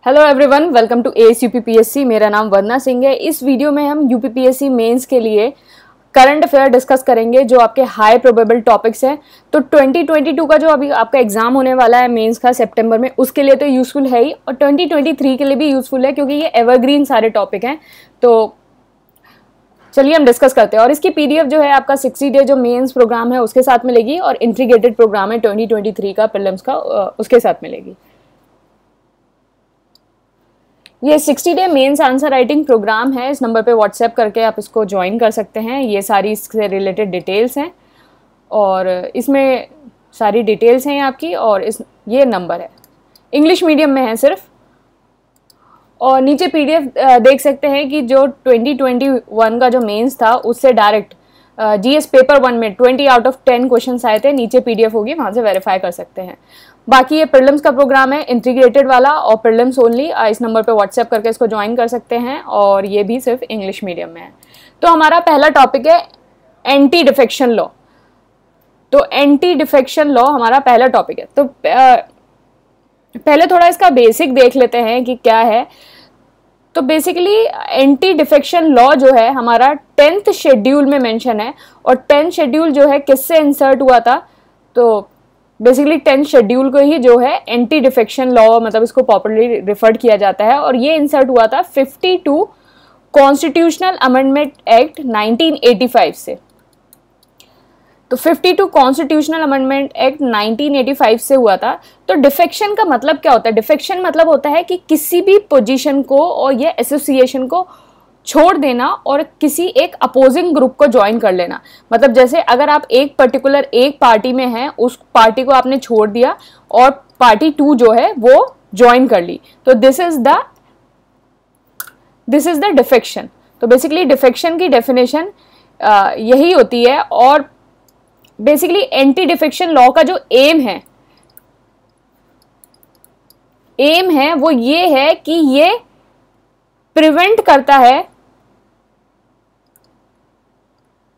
Hello everyone, welcome to S UPPSC. मेरा नाम वंदना सिंह है। इस वीडियो में हम यूपीपीएससी मेंस के लिए करंट अफेयर डिस्कस करेंगे जो आपके हाई प्रोबेबल टॉपिक्स हैं। तो 2022 का जो अभी आपका एग्जाम होने वाला है मेंस का सितंबर में, उसके लिए तो यूजफुल है ही, और 2023 के लिए भी यूजफुल है क्योंकि ये एवरग्रीन सारे टॉपिक हैं। तो चलिए हम डिस्कस करते हैं। और इसकी पीडीएफ जो है आपका 60 डे जो मेंस प्रोग्राम है उसके साथ मिलेगी, और इंटीग्रेटेड प्रोग्राम है 2023 का प्रीलिम्स का, उसके साथ मिलेगी। ये 60 day mains answer writing program है। इस नंबर पे व्हाट्सएप करके आप इसको ज्वाइन कर सकते हैं। ये सारी इससे रिलेटेड डिटेल्स हैं और इसमें सारी डिटेल्स हैं आपकी, और ये नंबर है, इंग्लिश मीडियम में है सिर्फ। और नीचे पीडीएफ देख सकते हैं कि जो 2021 का जो मेंस था उससे डायरेक्ट जीएस पेपर 1 में 20 आउट ऑफ 10 क्वेश्चन आए थे। नीचे पीडीएफ होगी, वहां से वेरीफाई कर सकते हैं। बाकी ये प्रीलिम्स का प्रोग्राम है, इंटीग्रेटेड वाला और प्रीलिम्स ओनली। इस नंबर पे व्हाट्सएप करके इसको ज्वाइन कर सकते हैं, और ये भी सिर्फ इंग्लिश मीडियम में है। तो हमारा पहला टॉपिक है एंटी डिफेक्शन लॉ। तो एंटी डिफेक्शन लॉ हमारा पहला टॉपिक है। तो पहले थोड़ा इसका बेसिक देख लेते हैं कि क्या है। तो बेसिकली एंटी डिफेक्शन लॉ जो है हमारा 10th शेड्यूल में मेंशन है। और 10th शेड्यूल जो है किससे इंसर्ट हुआ था? तो बेसिकली 10th शेड्यूल को ही जो है एंटी डिफेक्शन लॉ, मतलब इसको पॉपुलरली रिफर्ड किया जाता है। और ये इंसर्ट हुआ था 52 कॉन्स्टिट्यूशनल अमेंडमेंट एक्ट 1985 से। तो 52 कॉन्स्टिट्यूशनल अमेंडमेंट एक्ट 1985 से हुआ था। तो डिफेक्शन का मतलब क्या होता है? डिफेक्शन मतलब होता है कि किसी भी पोजीशन को और ये एसोसिएशन को छोड़ देना और किसी एक अपोजिंग ग्रुप को ज्वाइन कर लेना। मतलब जैसे अगर आप एक पर्टिकुलर एक पार्टी में हैं, उस पार्टी को आपने छोड़ दिया और पार्टी 2 जो है वो ज्वाइन कर ली, तो दिस इज द डिफेक्शन। तो बेसिकली डिफेक्शन की डेफिनेशन यही होती है। और बेसिकली एंटी डिफेक्शन लॉ का जो एम है वो ये है कि ये प्रिवेंट करता है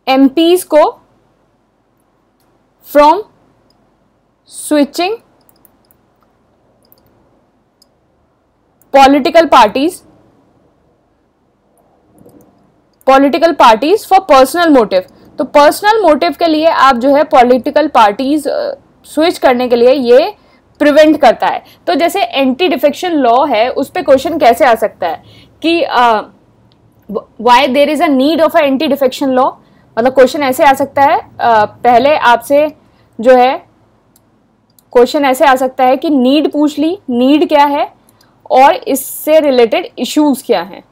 एमपीज को from switching political parties for personal motive. तो पर्सनल मोटिव के लिए आप जो है पॉलिटिकल पार्टीज स्विच करने के लिए ये प्रिवेंट करता है। तो जैसे एंटी डिफेक्शन लॉ है, उस पे क्वेश्चन कैसे आ सकता है कि why there is a need of a anti defection law. मतलब क्वेश्चन ऐसे आ सकता है, पहले आपसे जो है क्वेश्चन ऐसे आ सकता है कि नीड पूछ ली, नीड क्या है और इससे रिलेटेड इश्यूज क्या हैं,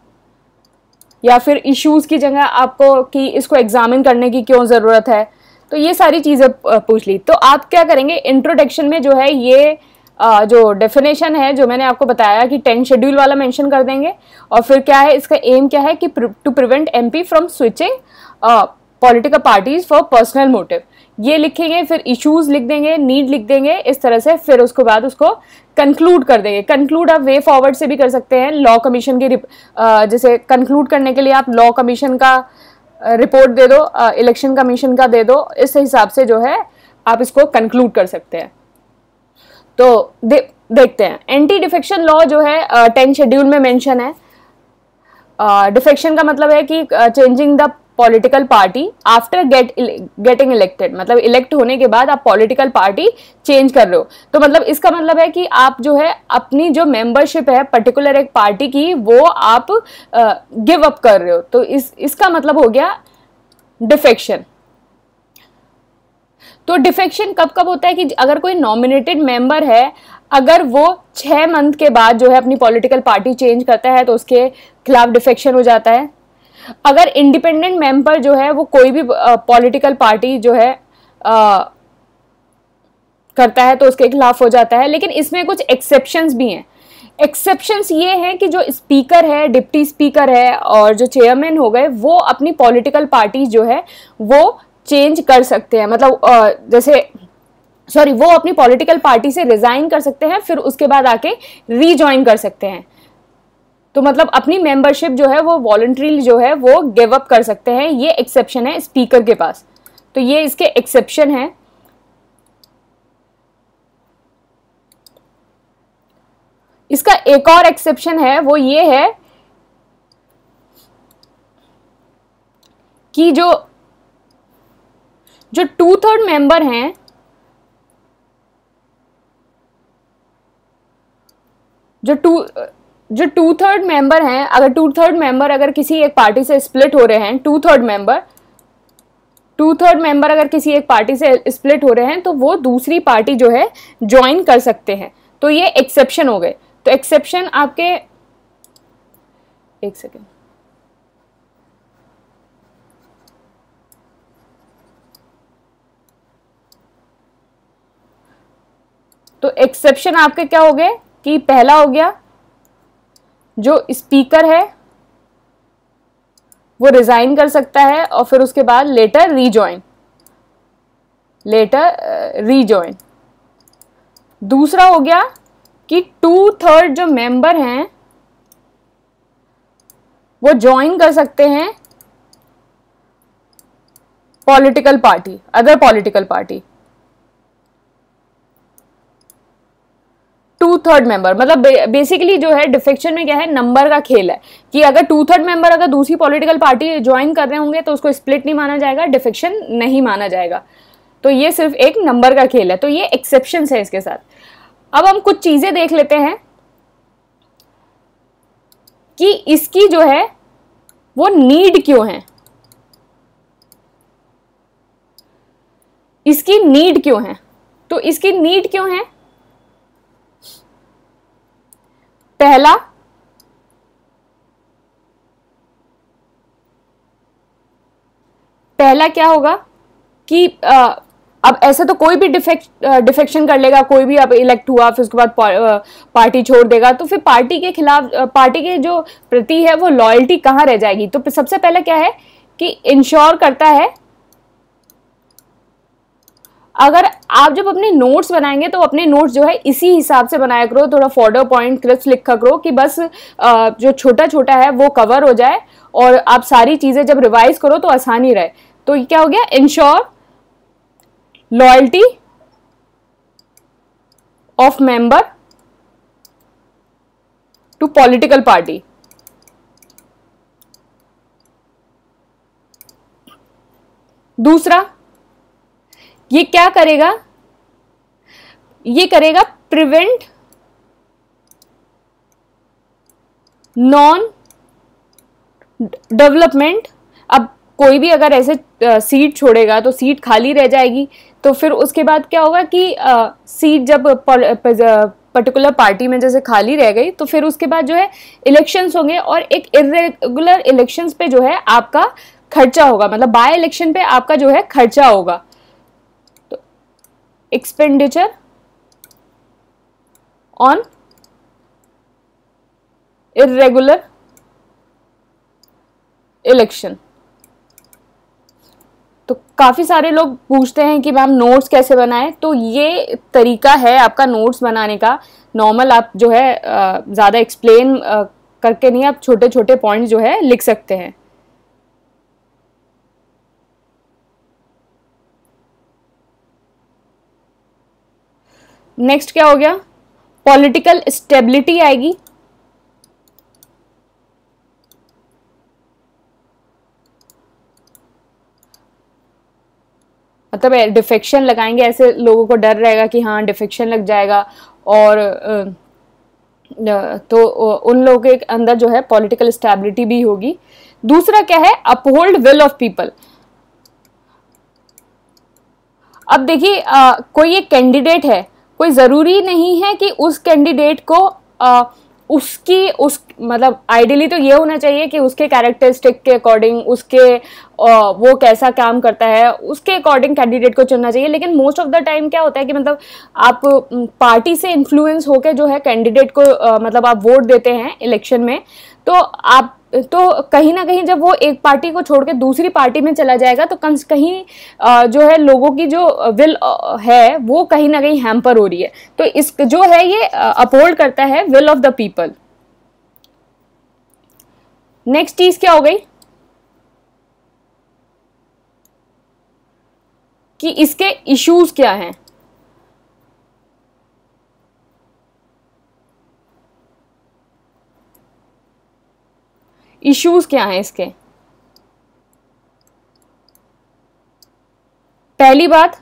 या फिर इश्यूज की जगह आपको कि इसको एग्जामिन करने की क्यों जरूरत है। तो ये सारी चीजें पूछ ली। तो आप क्या करेंगे, इंट्रोडक्शन में जो है ये जो डेफिनेशन है जो मैंने आपको बताया कि 10 शेड्यूल वाला मेंशन कर देंगे। और फिर क्या है, इसका एम क्या है कि to prevent MP from switching political parties for personal motive, ये लिखेंगे। फिर इश्यूज लिख देंगे, नीड लिख देंगे, इस तरह से। फिर उसके बाद उसको कंक्लूड कर देंगे। कंक्लूड आप वे फॉरवर्ड से भी कर सकते हैं। लॉ कमीशन की जैसे कंक्लूड करने के लिए आप लॉ कमीशन का रिपोर्ट दे दो, इलेक्शन कमीशन का दे दो, इस हिसाब से जो है आप इसको कंक्लूड कर सकते हैं। तो देखते हैं एंटी डिफेक्शन लॉ जो है 10 शेड्यूल में मेंशन है। डिफेक्शन का मतलब है कि changing the political party after getting elected, मतलब इलेक्ट होने के बाद आप पॉलिटिकल पार्टी चेंज कर रहे हो। तो मतलब इसका मतलब है कि आप जो है अपनी जो मेंबरशिप है पर्टिकुलर एक पार्टी की, वो आप गिव अप कर रहे हो। तो इसका मतलब हो गया डिफेक्शन। तो डिफेक्शन कब कब होता है कि अगर कोई नॉमिनेटेड मेंबर है, अगर वो 6 मंथ के बाद जो है अपनी पॉलिटिकल पार्टी चेंज करता है तो उसके खिलाफ डिफेक्शन हो जाता है। अगर इंडिपेंडेंट मेंबर जो है वो कोई भी पॉलिटिकल पार्टी जो है करता है तो उसके खिलाफ हो जाता है। लेकिन इसमें कुछ एक्सेप्शंस भी हैं। एक्सेप्शंस ये हैं कि जो स्पीकर है, डिप्टी स्पीकर है और जो चेयरमैन हो गए, वो अपनी पॉलिटिकल पार्टी जो है वो चेंज कर सकते हैं। मतलब वो अपनी पॉलिटिकल पार्टी से रिजाइन कर सकते हैं, फिर उसके बाद आके रीजॉइन कर सकते हैं। तो मतलब अपनी मेंबरशिप जो है वो वॉलंटरीली जो है वो गिव अप कर सकते हैं। ये एक्सेप्शन है स्पीकर के पास। तो ये इसके एक्सेप्शन है। इसका एक और एक्सेप्शन है, वो ये है कि जो 2/3 मेंबर हैं, जो 2/3 मेंबर हैं, अगर 2/3 मेंबर अगर किसी एक पार्टी से स्प्लिट हो रहे हैं, 2/3 मेंबर अगर किसी एक पार्टी से स्प्लिट हो रहे हैं, तो वो दूसरी पार्टी जो है ज्वाइन कर सकते हैं। तो ये एक्सेप्शन हो गए। तो एक्सेप्शन आपके, एक सेकेंड, तो एक्सेप्शन आपके क्या हो गए कि पहला हो गया, जो स्पीकर है वो रिजाइन कर सकता है और फिर उसके बाद लेटर रीजॉइन। दूसरा हो गया कि 2/3 जो मेंबर हैं वो ज्वाइन कर सकते हैं अदर पॉलिटिकल पार्टी। 2/3 मेंबर मतलब बेसिकली जो है डिफेक्शन में क्या है, नंबर का खेल है कि अगर 2/3 मेंबर अगर दूसरी पॉलिटिकल पार्टी ज्वाइन कर रहे होंगे तो उसको स्प्लिट नहीं माना जाएगा, डिफेक्शन नहीं माना जाएगा। तो ये सिर्फ एक नंबर का खेल है। तो ये एक्सेप्शन है इसके साथ। अब हम कुछ चीजें देख लेते हैं कि इसकी जो है वो नीड क्यों है, इसकी नीड क्यों है। तो इसकी नीड क्यों है, पहला क्या होगा कि अब ऐसे तो कोई भी डिफेक्शन कर लेगा, कोई भी अब इलेक्ट हुआ फिर उसके बाद पार्टी छोड़ देगा, तो फिर पार्टी के खिलाफ, पार्टी के जो प्रति है वो लॉयल्टी कहाँ रह जाएगी। तो सबसे पहले क्या है कि इंश्योर करता है, अगर आप जब अपने नोट्स बनाएंगे तो अपने नोट्स जो है इसी हिसाब से बनाया करो, थोड़ा फॉर्डर पॉइंट क्लिप्स लिखा करो कि बस जो छोटा छोटा है वो कवर हो जाए और आप सारी चीजें जब रिवाइज करो तो आसानी रहे। तो ये क्या हो गया, ensure loyalty of member to political party. दूसरा ये क्या करेगा, ये करेगा प्रिवेंट नॉन डेवलपमेंट। अब कोई भी अगर ऐसे सीट छोड़ेगा तो सीट खाली रह जाएगी, तो फिर उसके बाद क्या होगा कि सीट जब पर्टिकुलर पार्टी में जैसे खाली रह गई तो फिर उसके बाद जो है इलेक्शंस होंगे और एक इरेगुलर इलेक्शंस पे जो है आपका खर्चा होगा, मतलब बाय इलेक्शन पे आपका जो है खर्चा होगा। तो एक्सपेंडिचर ऑन इरेगुलर इलेक्शन। तो काफी सारे लोग पूछते हैं कि मैम नोट्स कैसे बनाएं, तो ये तरीका है आपका नोट्स बनाने का। नॉर्मल आप जो है ज्यादा एक्सप्लेन करके नहीं, आप छोटे छोटे पॉइंट्स जो है लिख सकते हैं। नेक्स्ट क्या हो गया, पॉलिटिकल स्टेबिलिटी आएगी। मतलब डिफेक्शन लगाएंगे, ऐसे लोगों को डर रहेगा कि हाँ डिफेक्शन लग जाएगा, और तो उन लोगों के अंदर जो है पॉलिटिकल स्टेबिलिटी भी होगी। दूसरा क्या है, अपहोल्ड विल ऑफ पीपल। अब देखिए कोई एक कैंडिडेट है, कोई जरूरी नहीं है कि उस कैंडिडेट को उस मतलब आइडियली तो ये होना चाहिए कि उसके कैरेक्टरिस्टिक के अकॉर्डिंग, उसके वो कैसा काम करता है उसके अकॉर्डिंग कैंडिडेट को चुनना चाहिए। लेकिन मोस्ट ऑफ द टाइम क्या होता है कि मतलब आप पार्टी से इन्फ्लुएंस होकर जो है कैंडिडेट को मतलब आप वोट देते हैं इलेक्शन में, तो आप तो कहीं ना कहीं जब वो एक पार्टी को छोड़ के दूसरी पार्टी में चला जाएगा तो कहीं जो है लोगों की जो विल है वो कहीं ना कहीं हैम्पर हो रही है। तो इस जो है ये अपहोल्ड करता है will of the people. Next चीज क्या हो गई कि इसके इश्यूज क्या हैं। इश्यूज क्या हैं इसके? पहली बात,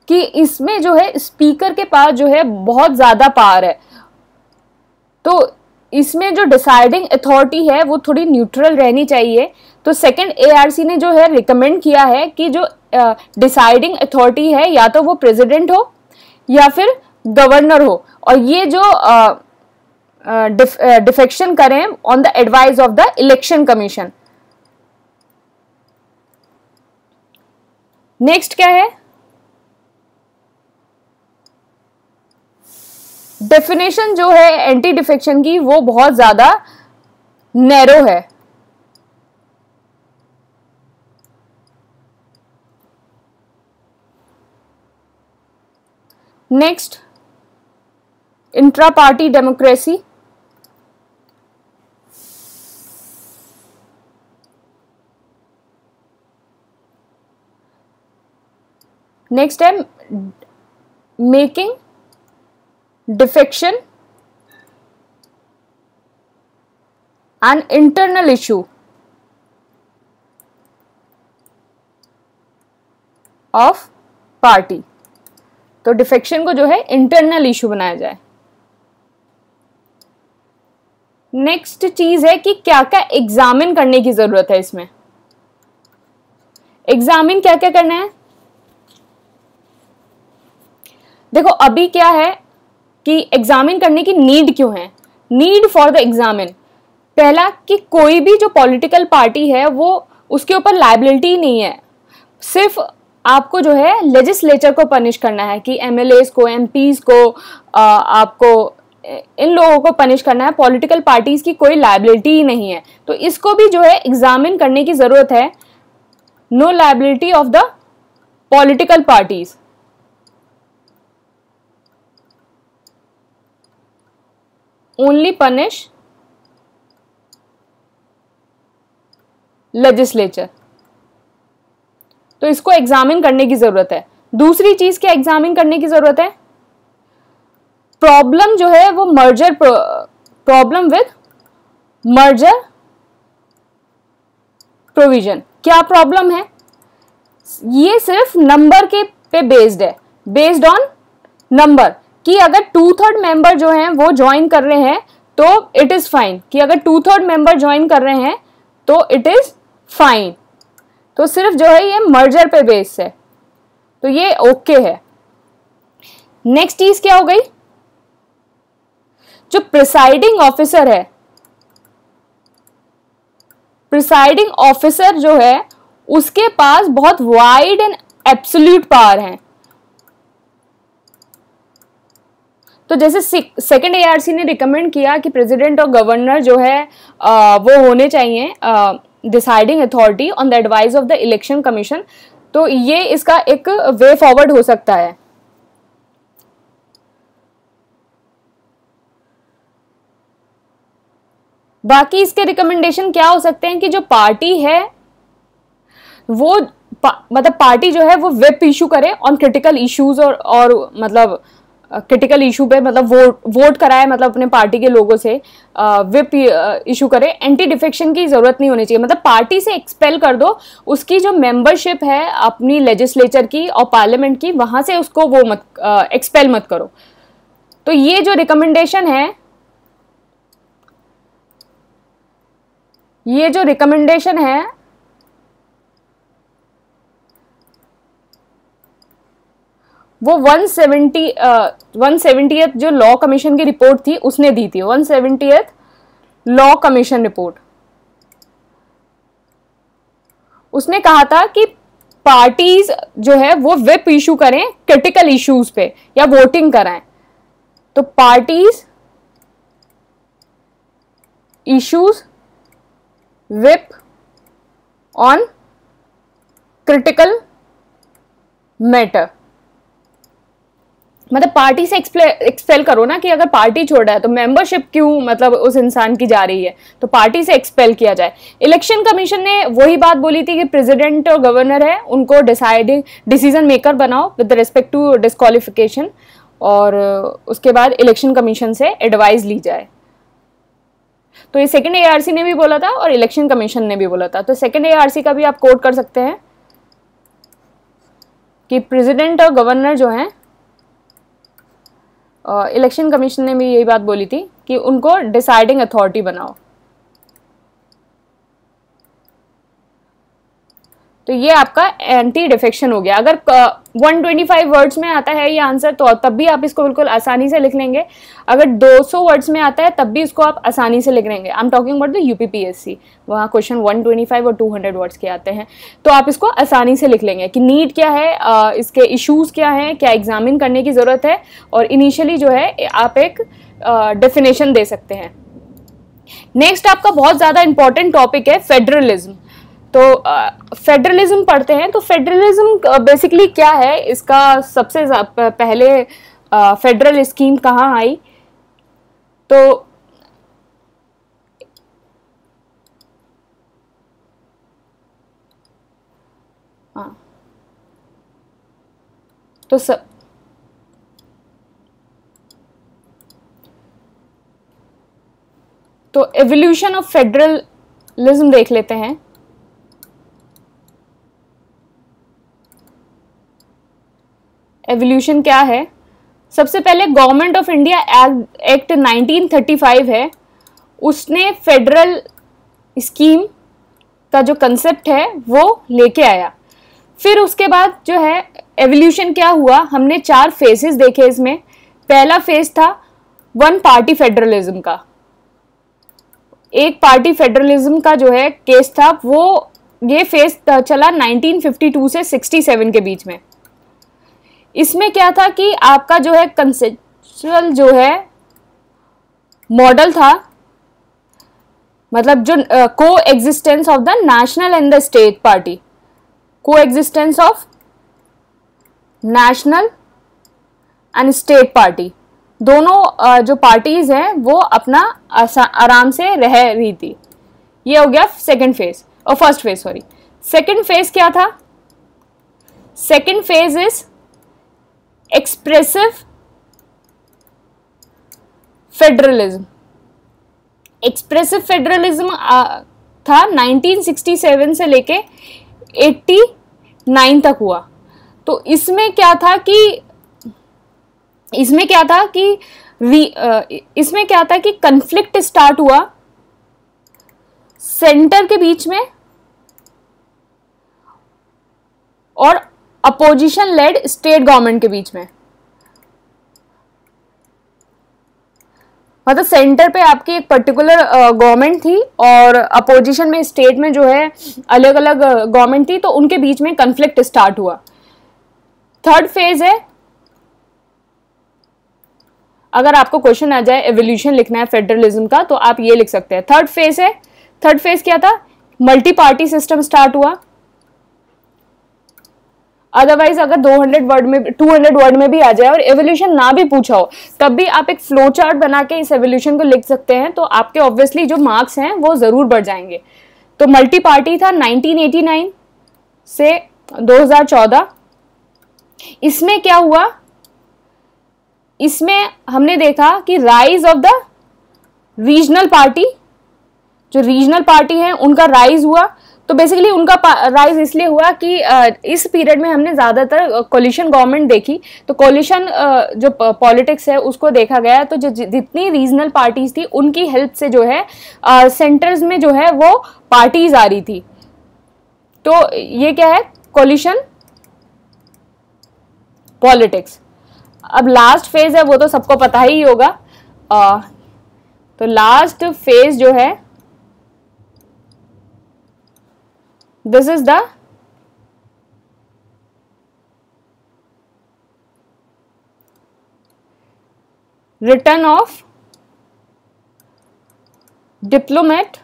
कि इसमें जो है स्पीकर के पास जो है बहुत ज्यादा पावर है, तो इसमें जो डिसाइडिंग अथॉरिटी है वो थोड़ी न्यूट्रल रहनी चाहिए। तो सेकंड एआरसी ने जो है रिकमेंड किया है कि जो डिसाइडिंग अथॉरिटी है या तो वो प्रेसिडेंट हो या फिर गवर्नर हो, और ये जो डिफेक्शन करें on the advice of the election commission. Next क्या है? डेफिनेशन जो है एंटी डिफेक्शन की वो बहुत ज्यादा नैरो है। Next, intra party democracy. Next है making defection an internal issue of party। तो डिफेक्शन को जो है इंटरनल इशू बनाया जाए। नेक्स्ट चीज है कि क्या क्या एग्जामिन करने की जरूरत है इसमें। एग्जामिन क्या क्या करना है? देखो अभी क्या है कि एग्जामिन करने की नीड क्यों है? नीड फॉर द एग्जामिन, पहला कि कोई भी जो पॉलिटिकल पार्टी है वो उसके ऊपर लायबिलिटी नहीं है, सिर्फ आपको जो है लेजिस्लेचर को पनिश करना है कि एमएलएस को, एमपीज को, आपको इन लोगों को पनिश करना है। पॉलिटिकल पार्टीज की कोई लायबिलिटी ही नहीं है, तो इसको भी जो है एग्जामिन करने की जरूरत है। No liability of the political parties. Only punish legislature. तो इसको एग्जामिन करने की जरूरत है। दूसरी चीज क्या एग्जामिन करने की जरूरत है? प्रॉब्लम जो है वो merger, problem with merger provision. क्या प्रॉब्लम है? ये सिर्फ नंबर के पे बेस्ड है, बेस्ड ऑन नंबर, कि अगर 2/3 मेंबर जो हैं वो ज्वाइन कर रहे हैं तो इट इज फाइन, कि अगर 2/3 मेंबर ज्वाइन कर रहे हैं तो इट इज फाइन। तो सिर्फ जो है ये मर्जर पे बेस है, तो ये ओके है। नेक्स्ट चीज क्या हो गई? जो प्रिसाइडिंग ऑफिसर है, प्रिसाइडिंग ऑफिसर जो है उसके पास बहुत वाइड एंड एब्सोल्यूट पावर है। तो जैसे सेकंड एआरसी ने रिकमेंड किया कि प्रेसिडेंट और गवर्नर जो है वो होने चाहिए deciding authority on the advice of the election commission, तो ये इसका एक वे फॉरवर्ड हो सकता है। बाकी इसके रिकमेंडेशन क्या हो सकते हैं कि जो पार्टी है वो मतलब पार्टी जो है वो व्हिप इशू करे ऑन क्रिटिकल इश्यूज, और मतलब क्रिटिकल इशू पे मतलब वोट कराए, मतलब अपने पार्टी के लोगों से व्हिप इशू करे। एंटी डिफेक्शन की जरूरत नहीं होनी चाहिए, मतलब पार्टी से एक्सपेल कर दो, उसकी जो मेंबरशिप है अपनी लेजिस्लेचर की और पार्लियामेंट की, वहां से उसको वो मत एक्सपेल मत करो। तो ये जो रिकमेंडेशन है, ये जो रिकमेंडेशन है वो 170th जो लॉ कमीशन की रिपोर्ट थी उसने दी थी, 170th लॉ कमीशन रिपोर्ट। उसने कहा था कि पार्टीज जो है वो व्हिप इशू करें क्रिटिकल इश्यूज पे या वोटिंग कराएं। तो parties issues whip on critical matter, मतलब पार्टी से एक्सपेल करो ना, कि अगर पार्टी छोड़ा है तो मेंबरशिप क्यों मतलब उस इंसान की जा रही है, तो पार्टी से एक्सपेल किया जाए। इलेक्शन कमीशन ने वही बात बोली थी कि प्रेसिडेंट और गवर्नर है उनको डिसीजन मेकर बनाओ विद रिस्पेक्ट टू डिस्क्वालिफिकेशन, और उसके बाद इलेक्शन कमीशन से एडवाइस ली जाए। तो ये सेकंड ARC ने भी बोला था और इलेक्शन कमीशन ने भी बोला था। तो सेकंड ARC का भी आप कोट कर सकते हैं कि प्रेसिडेंट और गवर्नर जो हैं, इलेक्शन कमीशन ने भी यही बात बोली थी कि उनको डिसाइडिंग अथॉरिटी बनाओ। तो ये आपका एंटी डिफेक्शन हो गया। अगर 125 वर्ड्स में आता है ये आंसर तो तब भी आप इसको बिल्कुल आसानी से लिख लेंगे। अगर 200 वर्ड्स में आता है तब भी इसको आप आसानी से लिख लेंगे। I am talking about the UPPSC, वहाँ क्वेश्चन 125 और 200 वर्ड्स के आते हैं, तो आप इसको आसानी से लिख लेंगे कि नीड क्या है, इसके इश्यूज क्या हैं, क्या एग्जामिन करने की ज़रूरत है, और इनिशियली जो है आप एक डेफिनेशन दे सकते हैं। नेक्स्ट आपका बहुत ज़्यादा इंपॉर्टेंट टॉपिक है फेडरलिज्म। तो फेडरलिज्म पढ़ते हैं। तो फेडरलिज्म बेसिकली क्या है, इसका सबसे पहले फेडरल स्कीम कहाँ आई? तो हाँ, तो एवोल्यूशन ऑफ फेडरलिज्म देख लेते हैं। एवोल्यूशन क्या है? सबसे पहले गवर्नमेंट ऑफ इंडिया एक्ट 1935 है, उसने फेडरल स्कीम का जो कंसेप्ट है वो लेके आया। फिर उसके बाद जो है एवोल्यूशन क्या हुआ, हमने 4 फेजेस देखे इसमें। पहला फेज था वन पार्टी फेडरलिज्म का। एक पार्टी फेडरलिज्म का जो है केस था, वो ये फेज चला 1952 से 67 के बीच में। इसमें क्या था कि आपका जो है कंसेप्चुअल जो है मॉडल था, मतलब जो को existence of the national and the state party, को existence of national and state party, दोनों जो पार्टीज हैं वो अपना आराम से रह रही थी। ये हो गया सेकंड फेज और first phase, sorry. Second phase क्या था? Second phase is expressive federalism. Expressive federalism था 1967 से लेके 89 तक हुआ। तो इसमें क्या था कि कन्फ्लिक्ट स्टार्ट हुआ सेंटर के बीच में और अपोजिशन लेड स्टेट गवर्नमेंट के बीच में। मतलब सेंटर पे आपकी एक पर्टिकुलर गवर्नमेंट थी और अपोजिशन में स्टेट में जो है अलग अलग गवर्नमेंट थी, तो उनके बीच में कन्फ्लिक्ट स्टार्ट हुआ। थर्ड फेज है, अगर आपको क्वेश्चन आ जाए एवोल्यूशन लिखना है फेडरलिज्म का तो आप ये लिख सकते हैं। थर्ड फेज है, थर्ड फेज क्या था? मल्टी पार्टी सिस्टम स्टार्ट हुआ। अदरवाइज अगर 200 वर्ड में भी आ जाए और एवोल्यूशन ना भी पूछा हो तब भी आप एक फ्लो चार्ट बना के इस एवोल्यूशन को लिख सकते हैं, तो आपके ऑब्वियसली जो मार्क्स हैं वो जरूर बढ़ जाएंगे। तो मल्टी पार्टी था 1989 से 2014। इसमें क्या हुआ? इसमें हमने देखा कि rise of the regional party, जो रीजनल पार्टी है उनका राइज हुआ। तो बेसिकली उनका राइज इसलिए हुआ कि इस पीरियड में हमने ज़्यादातर कोलिशन गवर्नमेंट देखी। तो कोलिशन जो पॉलिटिक्स है उसको देखा गया, तो जो जितनी रीजनल पार्टीज थी उनकी हेल्प से जो है सेंटर्स में जो है वो पार्टीज आ रही थी। तो ये क्या है? Coalition politics. अब लास्ट फेज है वो तो सबको पता ही होगा। तो लास्ट फेज जो है this is the return of diplomat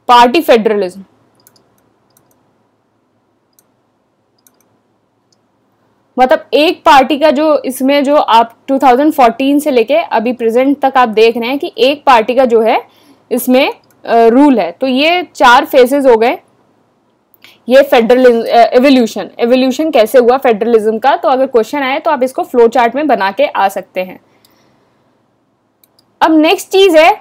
party federalism. मतलब एक पार्टी का जो इसमें जो आप 2014 से लेके अभी प्रेजेंट तक आप देख रहे हैं कि एक पार्टी का जो है इसमें रूल है। तो ये 4 फेजेस हो गए। ये फेडरलिज्म एवोल्यूशन कैसे हुआ फेडरलिज्म का। तो अगर क्वेश्चन आए तो आप इसको फ्लो चार्ट में बना के आ सकते हैं। अब नेक्स्ट चीज है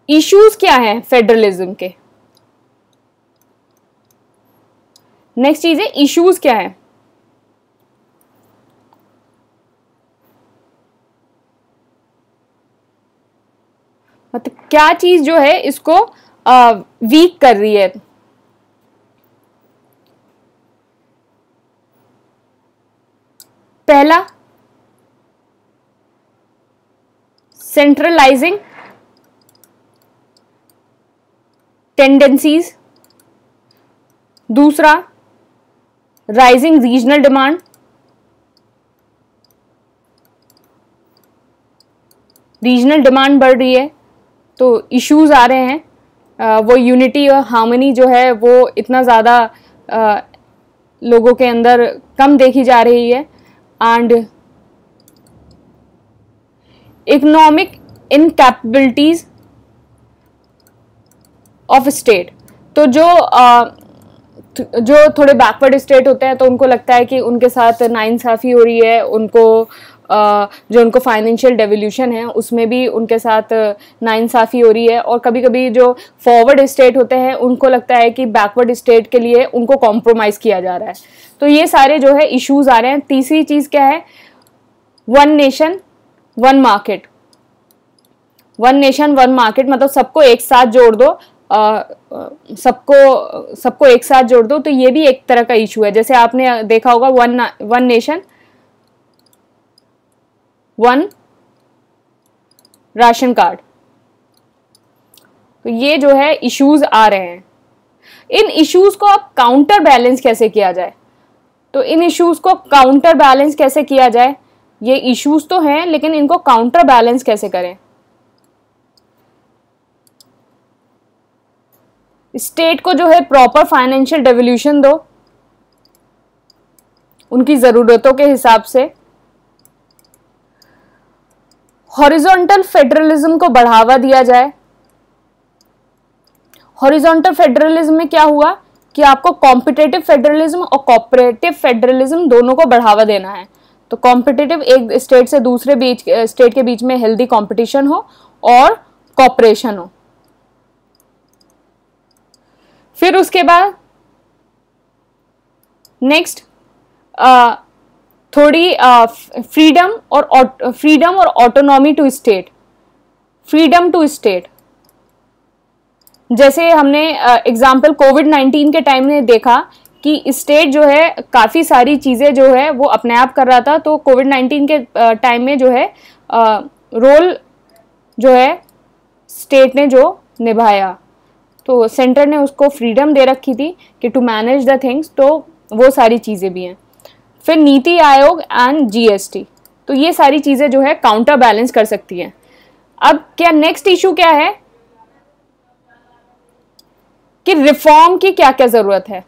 इश्यूज क्या है फेडरलिज्म के। नेक्स्ट चीज है इश्यूज क्या है। मतलब क्या चीज जो है इसको वीक कर रही है। पहला सेंट्रलाइजिंग टेंडेंसीज, दूसरा rising regional demand, regional demand बढ़ रही है तो इश्यूज आ रहे हैं। वो यूनिटी और हार्मनी जो है वो इतना ज़्यादा लोगों के अंदर कम देखी जा रही है। एंड इकोनॉमिक इनकैपेबिलिटीज ऑफ स्टेट, तो जो थोड़े बैकवर्ड स्टेट होते हैं तो उनको लगता है कि उनके साथ नाइंसाफ़ी हो रही है, उनको जो उनको फाइनेंशियल डेवल्यूशन है उसमें भी उनके साथ नाइंसाफ़ी हो रही है। और कभी कभी जो फॉरवर्ड स्टेट होते हैं उनको लगता है कि बैकवर्ड स्टेट के लिए उनको कॉम्प्रोमाइज़ किया जा रहा है। तो ये सारे जो है इश्यूज आ रहे हैं। तीसरी चीज़ क्या है, one nation one market. One nation one market मतलब सबको एक साथ जोड़ दो, सबको एक साथ जोड़ दो। तो ये भी एक तरह का इशू है। जैसे आपने देखा होगा one nation one ration card. तो ये जो है इश्यूज आ रहे हैं। इन इश्यूज को अब काउंटर बैलेंस कैसे किया जाए। तो इन इश्यूज को काउंटर बैलेंस कैसे किया जाए, ये इश्यूज तो हैं लेकिन इनको काउंटर बैलेंस कैसे करें। स्टेट को जो है प्रॉपर फाइनेंशियल डेवल्यूशन दो उनकी जरूरतों के हिसाब से। हॉरिजॉन्टल फेडरलिज्म को बढ़ावा दिया जाए। हॉरिजॉन्टल फेडरलिज्म में क्या हुआ कि आपको कॉम्पिटिटिव फेडरलिज्म और कोऑपरेटिव फेडरलिज्म दोनों को बढ़ावा देना है। तो कॉम्पिटिटिव एक स्टेट से दूसरे स्टेट के बीच में हेल्दी कंपटीशन हो और कोऑपरेशन हो। फिर उसके बाद नेक्स्ट थोड़ी फ्रीडम और autonomy to state. Freedom to state जैसे हमने एग्जाम्पल कोविड-19 के टाइम में देखा कि स्टेट जो है काफ़ी सारी चीज़ें जो है वो अपने आप कर रहा था। तो कोविड-19 के टाइम में जो है रोल जो है स्टेट ने जो निभाया, तो सेंटर ने उसको फ्रीडम दे रखी थी कि टू मैनेज द थिंग्स। तो वो सारी चीज़ें भी हैं। फिर नीति आयोग एंड जीएसटी, तो ये सारी चीज़ें जो है काउंटर बैलेंस कर सकती हैं। अब क्या नेक्स्ट इशू क्या है कि रिफॉर्म की क्या क्या ज़रूरत है।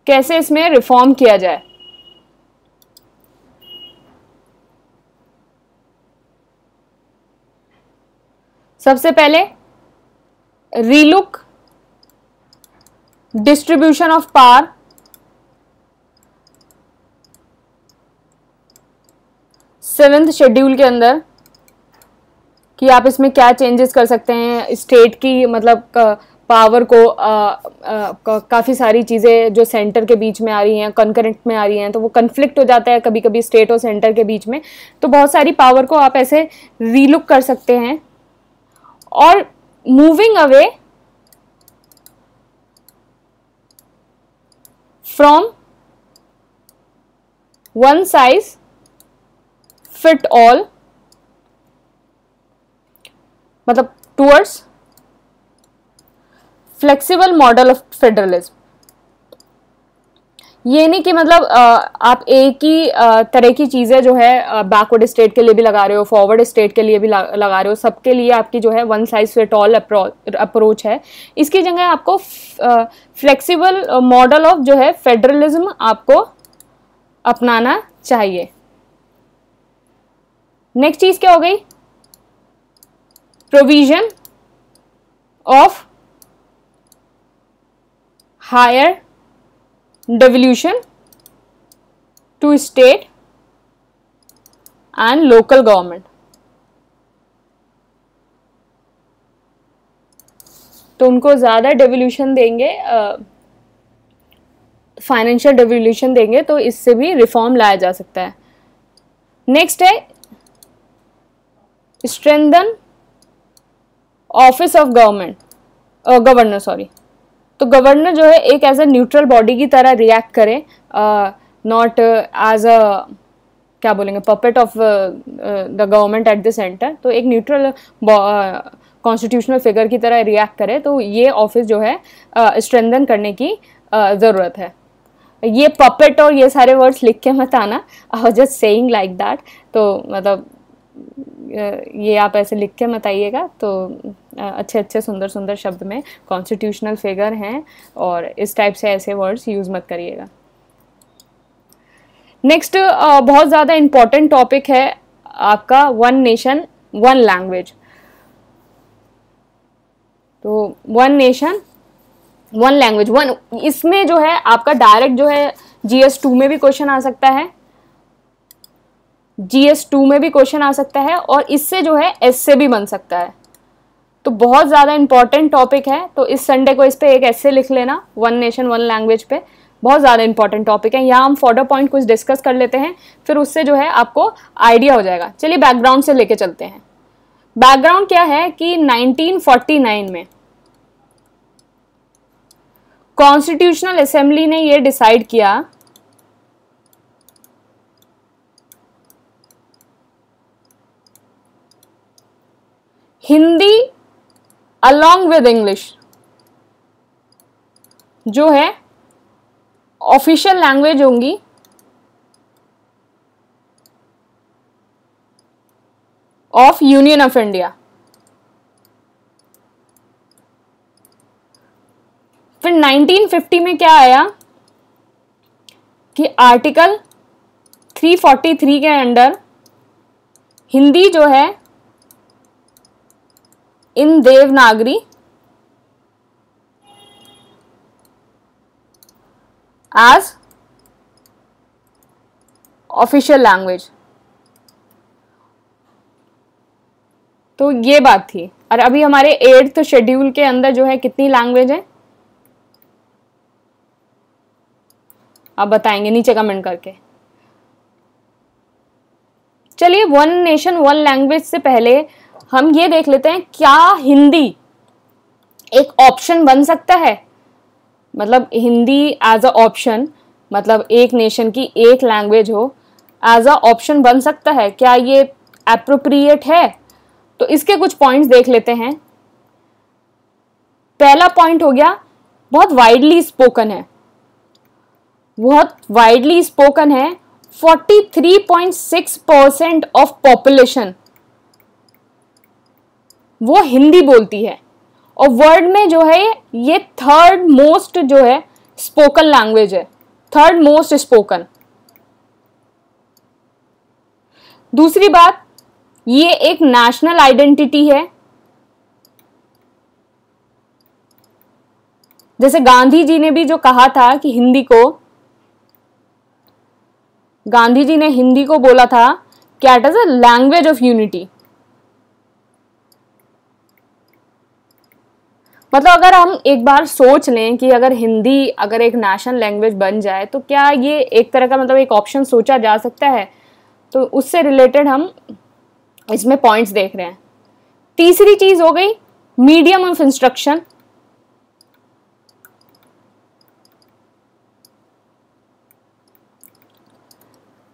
कैसे इसमें रिफॉर्म किया जाए। सबसे पहले relook distribution of power, seventh schedule के अंदर कि आप इसमें क्या चेंजेस कर सकते हैं। स्टेट की मतलब पावर को काफ़ी सारी चीज़ें जो सेंटर के बीच में आ रही हैं, कॉन्करेंट में आ रही हैं, तो वो कन्फ्लिक्ट हो जाता है कभी कभी स्टेट और सेंटर के बीच में। तो बहुत सारी पावर को आप ऐसे रीलुक कर सकते हैं। और moving away from one size fit all, मतलब towards flexible model of federalism. ये नहीं कि मतलब आप एक ही तरह की चीज़ें जो है बैकवर्ड स्टेट के लिए भी लगा रहे हो, फॉरवर्ड स्टेट के लिए भी लगा रहे हो। सबके लिए आपकी जो है one size fit all approach है। इसकी जगह आपको फ्लेक्सिबल मॉडल ऑफ जो है फेडरलिज्म आपको अपनाना चाहिए। नेक्स्ट चीज क्या हो गई? Provision of higher devolution to state and local government। तो उनको ज़्यादा डेवोल्यूशन देंगे, फाइनेंशियल डेवोल्यूशन देंगे, तो इससे भी रिफॉर्म लाया जा सकता है। नेक्स्ट है strengthen office of governor, sorry. तो गवर्नर जो है एक एज अ न्यूट्रल बॉडी की तरह रिएक्ट करे, नॉट एज अ क्या बोलेंगे puppet of the government at the centre. तो एक न्यूट्रल कॉन्स्टिट्यूशनल फिगर की तरह रिएक्ट करे, तो ये ऑफिस जो है स्ट्रेंथन करने की ज़रूरत है। ये पपेट और ये सारे वर्ड्स लिख के मत आना, I was just saying like that. तो मतलब ये आप ऐसे लिख के मत आइएगा। तो अच्छे अच्छे सुंदर सुंदर शब्द में कॉन्स्टिट्यूशनल फिगर हैं और इस टाइप से ऐसे वर्ड्स यूज़ मत करिएगा। नेक्स्ट बहुत ज़्यादा इम्पॉर्टेंट टॉपिक है आपका वन नेशन वन लैंग्वेज। तो one nation one language, one, इसमें जो है आपका डायरेक्ट जो है GS2 में भी क्वेश्चन आ सकता है, GS2 में भी क्वेश्चन आ सकता है, और इससे जो है एस्से भी बन सकता है। तो बहुत ज़्यादा इंपॉर्टेंट टॉपिक है। तो इस संडे को इस पे एक एस्से लिख लेना, वन नेशन वन लैंग्वेज पे। बहुत ज़्यादा इंपॉर्टेंट टॉपिक है। यहाँ हम फॉर्डर पॉइंट कुछ डिस्कस कर लेते हैं, फिर उससे जो है आपको आइडिया हो जाएगा। चलिए बैकग्राउंड से लेके चलते हैं। बैकग्राउंड क्या है कि 1949 में कॉन्स्टिट्यूशनल असेंबली ने ये डिसाइड किया हिंदी अलॉन्ग विद इंग्लिश जो है ऑफिशियल लैंग्वेज होंगी ऑफ यूनियन ऑफ इंडिया। फिर 1950 में क्या आया कि आर्टिकल 343 के अंडर हिंदी जो है इन देवनागरी एज ऑफिशियल लैंग्वेज। तो ये बात थी। और अभी हमारे 8th शेड्यूल के अंदर जो है कितनी लैंग्वेज है आप बताएंगे नीचे कमेंट करके। चलिए वन नेशन वन लैंग्वेज से पहले हम ये देख लेते हैं क्या हिंदी एक ऑप्शन बन सकता है। मतलब हिंदी एज अ ऑप्शन, मतलब एक नेशन की एक लैंग्वेज हो, एज अ ऑप्शन बन सकता है, क्या ये एप्रोप्रिएट है? तो इसके कुछ पॉइंट्स देख लेते हैं। पहला पॉइंट हो गया बहुत वाइडली स्पोकन है, बहुत वाइडली स्पोकन है। 43.6% ऑफ पॉपुलेशन वो हिंदी बोलती है, और वर्ल्ड में जो है ये थर्ड मोस्ट जो है स्पोकन लैंग्वेज है, थर्ड मोस्ट स्पोकन। दूसरी बात, ये एक नेशनल आइडेंटिटी है। जैसे गांधी जी ने भी जो कहा था कि गांधी जी ने हिंदी को बोला था क्या it is a language of unity. मतलब अगर हम एक बार सोच लें कि अगर हिंदी अगर एक नेशनल लैंग्वेज बन जाए तो क्या ये एक तरह का मतलब एक ऑप्शन सोचा जा सकता है। तो उससे रिलेटेड हम इसमें पॉइंट्स देख रहे हैं। तीसरी चीज हो गई मीडियम ऑफ इंस्ट्रक्शन।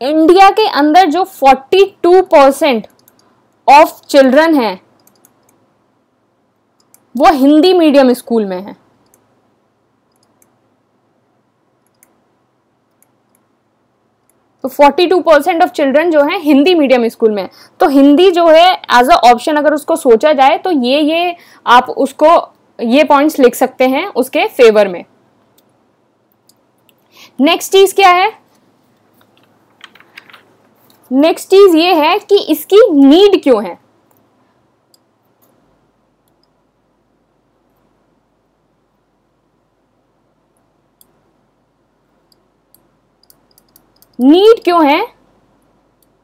इंडिया के अंदर जो 42% ऑफ चिल्ड्रन हैं वो हिंदी मीडियम स्कूल में है। तो 42% ऑफ चिल्ड्रन जो है हिंदी मीडियम स्कूल में है। तो हिंदी जो है एज अ ऑप्शन अगर उसको सोचा जाए तो ये आप उसको ये पॉइंट्स लिख सकते हैं उसके फेवर में। नेक्स्ट चीज क्या है, नेक्स्ट चीज ये है कि इसकी नीड क्यों है। नीड क्यों है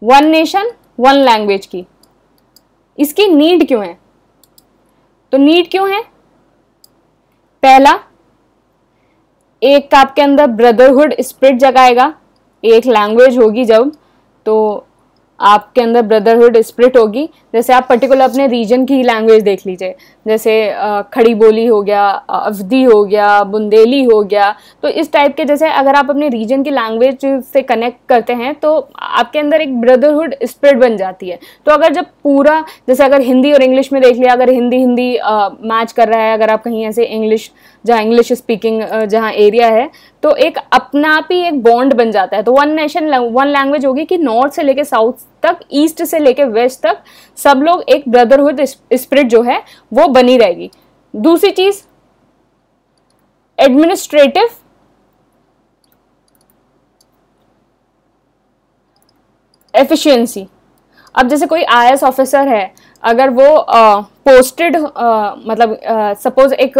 वन नेशन वन लैंग्वेज की, इसकी नीड क्यों है। तो नीड क्यों है, पहला, एक आपके अंदर ब्रदरहुड स्पिरिट जगाएगा, एक लैंग्वेज होगी जब, तो आपके अंदर ब्रदरहुड स्पिरिट होगी। जैसे आप पर्टिकुलर अपने रीजन की लैंग्वेज देख लीजिए, जैसे खड़ी बोली हो गया, अवधी हो गया, बुंदेली हो गया, तो इस टाइप के, जैसे अगर आप अपने रीजन की लैंग्वेज से कनेक्ट करते हैं तो आपके अंदर एक ब्रदरहुड स्पिरिट बन जाती है। तो अगर जब पूरा, जैसे अगर हिंदी और इंग्लिश में देख लिया, अगर हिंदी मैच कर रहा है, अगर आप कहीं ऐसे इंग्लिश, जहाँ इंग्लिश स्पीकिंग जहाँ एरिया है, तो एक अपना आप ही एक बॉन्ड बन जाता है। तो वन नेशन वन लैंग्वेज होगी कि नॉर्थ से लेके साउथ तक, ईस्ट से लेके वेस्ट तक सब लोग एक ब्रदरहुड स्पिरिट जो है वो बनी रहेगी। दूसरी चीज, एडमिनिस्ट्रेटिव एफिशिएंसी। अब जैसे कोई आईएएस ऑफिसर है, अगर वो पोस्टेड मतलब सपोज एक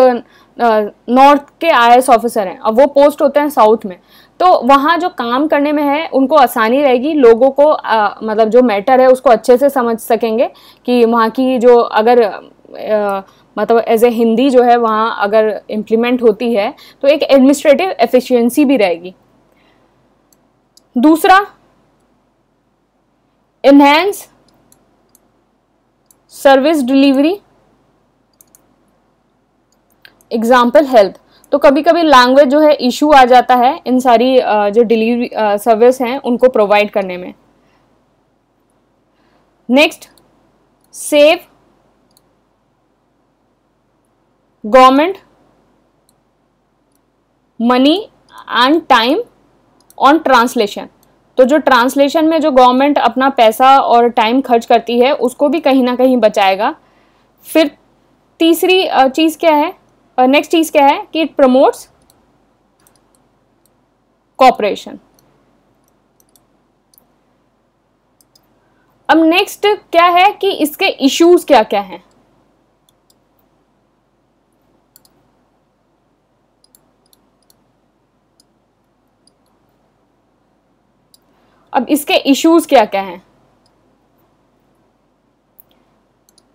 नॉर्थ के आईएएस ऑफिसर हैं, अब वो पोस्ट होते हैं साउथ में, तो वहाँ जो काम करने में है उनको आसानी रहेगी, लोगों को मतलब जो मैटर है उसको अच्छे से समझ सकेंगे कि वहाँ की जो अगर मतलब एज ए हिंदी जो है वहाँ अगर इम्प्लीमेंट होती है तो एक एडमिनिस्ट्रेटिव एफिशिएंसी भी रहेगी। दूसरा, enhance service delivery, example health. तो कभी कभी लैंग्वेज जो है इशू आ जाता है इन सारी जो डिलीवरी सर्विस हैं उनको प्रोवाइड करने में। Next, save government money and time on translation. तो जो ट्रांसलेशन में जो गवर्नमेंट अपना पैसा और टाइम खर्च करती है उसको भी कहीं ना कहीं बचाएगा। फिर तीसरी चीज क्या है, नेक्स्ट चीज क्या है कि इट प्रमोट्स कॉपरेशन। अब नेक्स्ट क्या है कि इसके इश्यूज क्या क्या हैं। अब इसके इश्यूज क्या क्या हैं।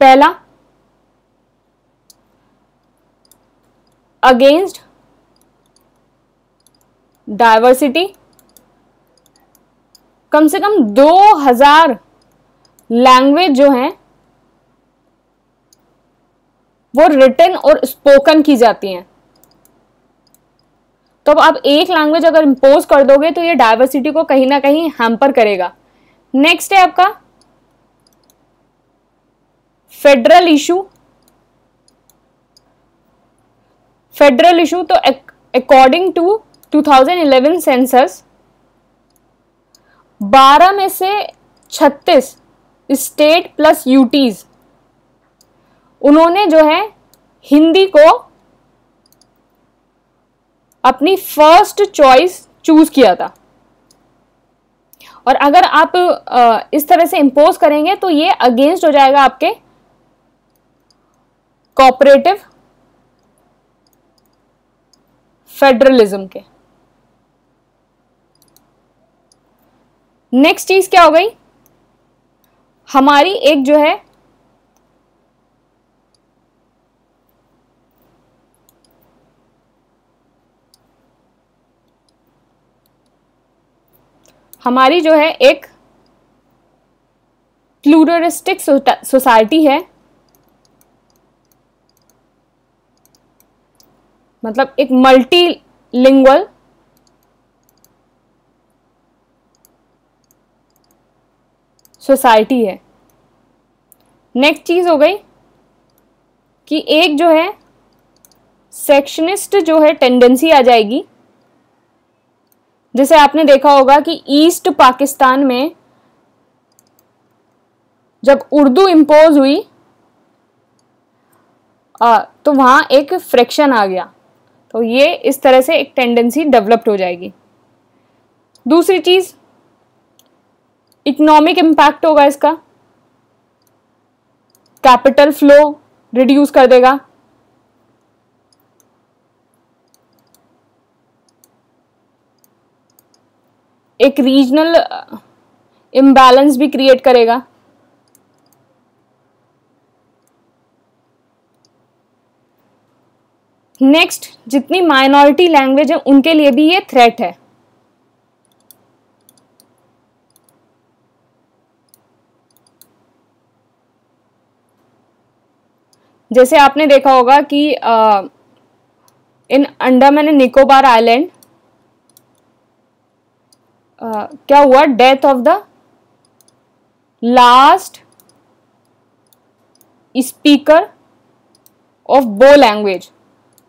पहला, अगेंस्ट डाइवर्सिटी। कम से कम 2000 लैंग्वेज जो हैं वो रिटन और स्पोकन की जाती हैं। तो अब आप एक लैंग्वेज अगर इंपोज कर दोगे तो ये डाइवर्सिटी को कहीं ना कहीं हैम्पर करेगा। नेक्स्ट है आपका फेडरल इशू। फेडरल इशू, तो अकॉर्डिंग टू 2011 सेंसस 12 में से 36 स्टेट प्लस यूटीज उन्होंने जो है हिंदी को अपनी फर्स्ट चॉइस चूज किया था। और अगर आप इस तरह से इंपोज करेंगे तो ये अगेंस्ट हो जाएगा आपके कोऑपरेटिव फेडरलिज्म के। नेक्स्ट चीज क्या हो गई, हमारी एक जो है एक प्लूरलिस्टिक सोसाइटी है, मतलब एक मल्टीलिंगुअल सोसाइटी है। नेक्स्ट चीज हो गई कि एक जो है सेक्शनिस्ट जो है टेंडेंसी आ जाएगी। जैसे आपने देखा होगा कि ईस्ट पाकिस्तान में जब उर्दू इंपोज हुई तो वहां एक फ्रैक्शन आ गया, तो ये इस तरह से एक टेंडेंसी डेवलप्ड हो जाएगी। दूसरी चीज, इकोनॉमिक इम्पैक्ट होगा इसका, कैपिटल फ्लो रिड्यूस कर देगा, एक रीजनल इम्बैलेंस भी क्रिएट करेगा, नेक्स्ट जितनी माइनॉरिटी लैंग्वेज है उनके लिए भी ये थ्रेट है। जैसे आपने देखा होगा कि इन अंडमान एंड निकोबार आइलैंड क्या हुआ, death of the last speaker of बो लैंग्वेज।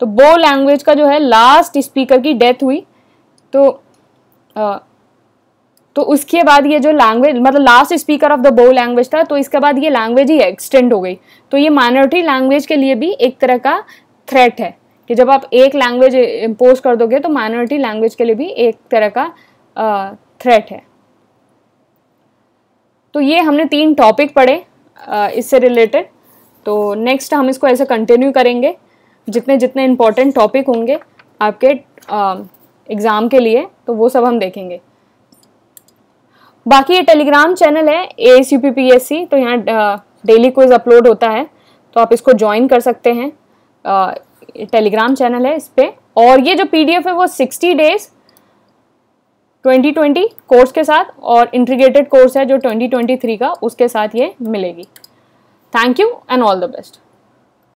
तो बो लैंग्वेज का जो है लास्ट स्पीकर की डेथ हुई, तो उसके बाद ये जो लैंग्वेज मतलब लास्ट स्पीकर ऑफ द बो लैंग्वेज था, तो इसके बाद ये लैंग्वेज ही एक्सटेंड हो गई। तो ये माइनॉरिटी लैंग्वेज के लिए भी एक तरह का थ्रेट है कि जब आप एक लैंग्वेज इम्पोज कर दोगे तो माइनॉरिटी लैंग्वेज के लिए भी एक तरह का थ्रेट है। तो ये हमने 3 टॉपिक पढ़े इससे रिलेटेड। तो नेक्स्ट हम इसको ऐसे कंटिन्यू करेंगे, जितने जितने इम्पोर्टेंट टॉपिक होंगे आपके एग्ज़ाम के लिए तो वो सब हम देखेंगे। बाकी ये टेलीग्राम चैनल है ASUPPSC, तो यहाँ डेली क्विज अपलोड होता है, तो आप इसको ज्वाइन कर सकते हैं। टेलीग्राम चैनल है इस पर। और ये जो PDF है वो 60 डेज 2020 कोर्स के साथ और इंटीग्रेटेड कोर्स है जो 2023 का, उसके साथ ये मिलेगी। Thank you and all the best.